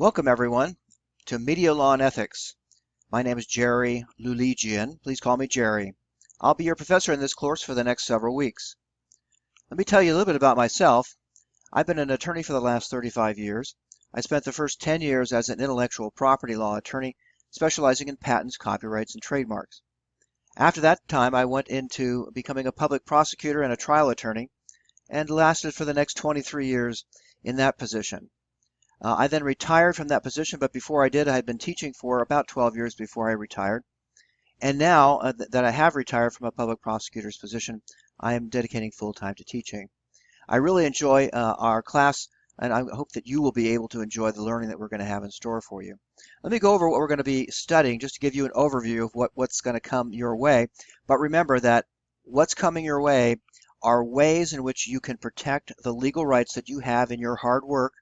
Welcome, everyone, to Media Law and Ethics. My name is Jerry Luligian. Please call me Jerry. I'll be your professor in this course for the next several weeks. Let me tell you a little bit about myself. I've been an attorney for the last 35 years. I spent the first 10 years as an intellectual property law attorney, specializing in patents, copyrights, and trademarks. After that time, I went into becoming a public prosecutor and a trial attorney, and lasted for the next 23 years in that position. I then retired from that position, but before I did, I had been teaching for about 12 years before I retired. And now that I have retired from a public prosecutor's position, I am dedicating full time to teaching. I really enjoy our class, and I hope that you will be able to enjoy the learning that we're going to have in store for you. Let me go over what we're going to be studying just to give you an overview of what's going to come your way. But remember that what's coming your way are ways in which you can protect the legal rights that you have in your hard work,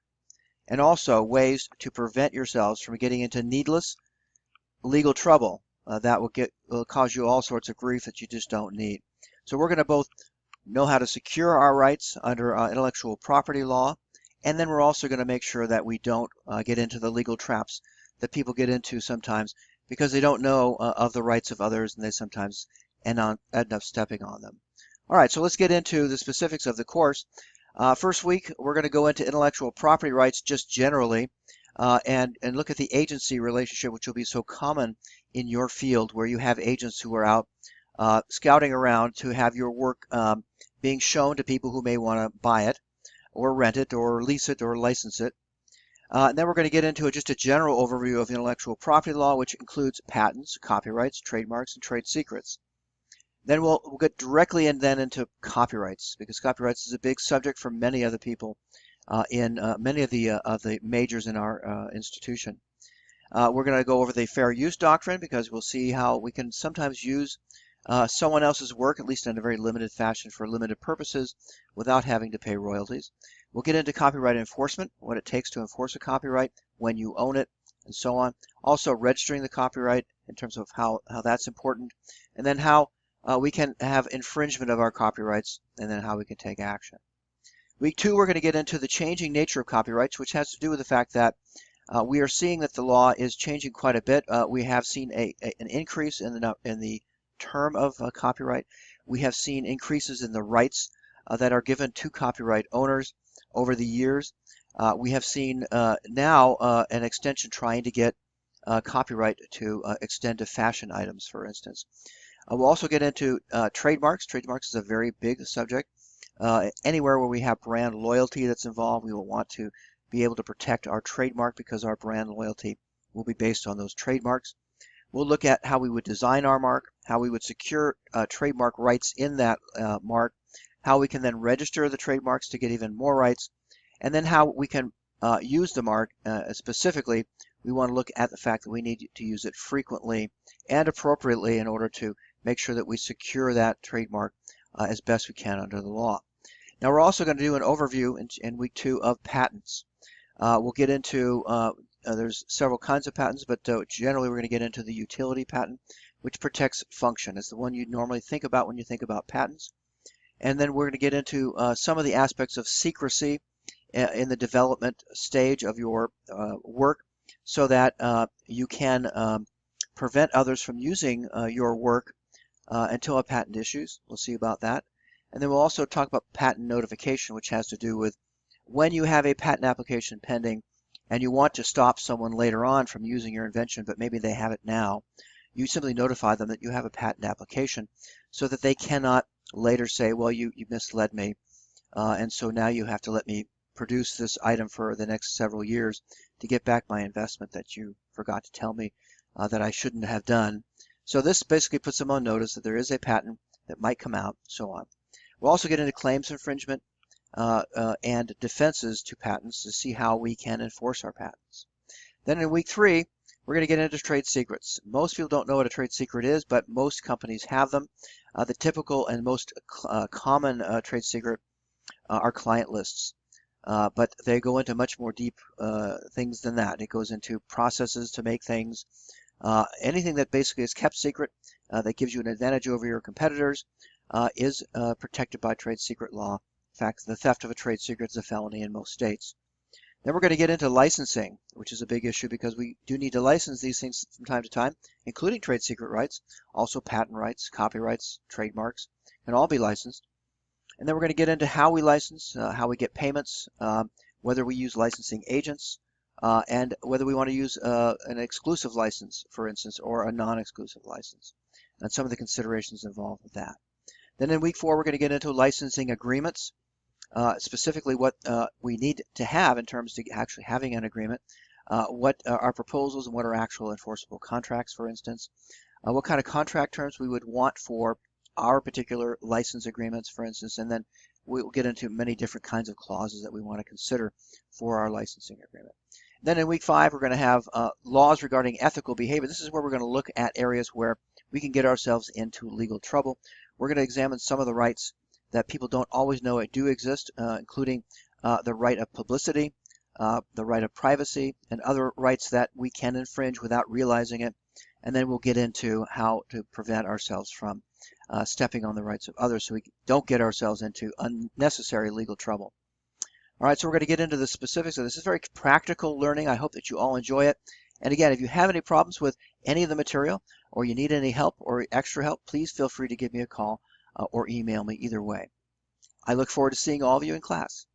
and also ways to prevent yourselves from getting into needless legal trouble that will cause you all sorts of grief that you just don't need. So we're going to both know how to secure our rights under intellectual property law, and then we're also going to make sure that we don't get into the legal traps that people get into sometimes because they don't know of the rights of others, and they sometimes end up stepping on them. All right, so let's get into the specifics of the course. First week, we're going to go into intellectual property rights just generally, and look at the agency relationship, which will be so common in your field where you have agents who are out scouting around to have your work being shown to people who may want to buy it or rent it or lease it or license it. And then we're going to get into just a general overview of intellectual property law, which includes patents, copyrights, trademarks, and trade secrets. Then we'll get directly into copyrights, because copyrights is a big subject for many other people in many of the majors in our institution. We're going to go over the fair use doctrine, because we'll see how we can sometimes use someone else's work, at least in a very limited fashion, for limited purposes without having to pay royalties. We'll get into copyright enforcement, what it takes to enforce a copyright, when you own it, and so on. Also registering the copyright in terms of how that's important, and then how we can have infringement of our copyrights, and then how we can take action. Week 2, we're going to get into the changing nature of copyrights, which has to do with the fact that we are seeing that the law is changing quite a bit. We have seen an increase in the term of copyright. We have seen increases in the rights that are given to copyright owners over the years. We have seen now an extension trying to get copyright to extend to fashion items, for instance. We'll also get into trademarks. Trademarks is a very big subject. Anywhere where we have brand loyalty that's involved, we will want to be able to protect our trademark, because our brand loyalty will be based on those trademarks. We'll look at how we would design our mark, how we would secure trademark rights in that mark, how we can then register the trademarks to get even more rights, and then how we can use the mark. Specifically, we want to look at the fact that we need to use it frequently and appropriately in order to make sure that we secure that trademark as best we can under the law. Now, we're also going to do an overview in week 2 of patents. We'll get into, there's several kinds of patents, but generally we're going to get into the utility patent, which protects function. It's the one you normally think about when you think about patents. And then we're going to get into some of the aspects of secrecy in the development stage of your work, so that you can prevent others from using your work until a patent issues. We'll see about that. And then we'll also talk about patent notification, which has to do with when you have a patent application pending and you want to stop someone later on from using your invention, but maybe they have it now. You simply notify them that you have a patent application so that they cannot later say, well, you misled me, and so now you have to let me produce this item for the next several years to get back my investment that you forgot to tell me that I shouldn't have done. So this basically puts them on notice that there is a patent that might come out, so on. We'll also get into claims infringement and defenses to patents to see how we can enforce our patents. Then in week 3, we're going to get into trade secrets. Most people don't know what a trade secret is, but most companies have them. The typical and most common trade secret are client lists. But they go into much more deep things than that. It goes into processes to make things. Anything that basically is kept secret that gives you an advantage over your competitors is protected by trade secret law. In fact, the theft of a trade secret is a felony in most states. Then we're going to get into licensing. which is a big issue because we do need to license these things from time to time, including trade secret rights, also patent rights, copyrights, trademarks, can all be licensed. And then we're going to get into how we license, how we get payments, whether we use licensing agents, and whether we want to use an exclusive license, for instance, or a non-exclusive license, and some of the considerations involved with that. Then in week 4, we're going to get into licensing agreements, specifically what we need to have in terms of actually having an agreement, what are proposals and what are actual enforceable contracts, for instance, what kind of contract terms we would want for our particular license agreements, for instance, and then we'll get into many different kinds of clauses that we want to consider for our licensing agreement. Then in week 5, we're going to have laws regarding ethical behavior. This is where we're going to look at areas where we can get ourselves into legal trouble. We're going to examine some of the rights that people don't always know do exist, including the right of publicity, the right of privacy, and other rights that we can infringe without realizing it. And then we'll get into how to prevent ourselves from stepping on the rights of others so we don't get ourselves into unnecessary legal trouble. All right, so we're going to get into the specifics of this. This is very practical learning. I hope that you all enjoy it. And again, if you have any problems with any of the material or you need any help or extra help, please feel free to give me a call or email me either way. I look forward to seeing all of you in class.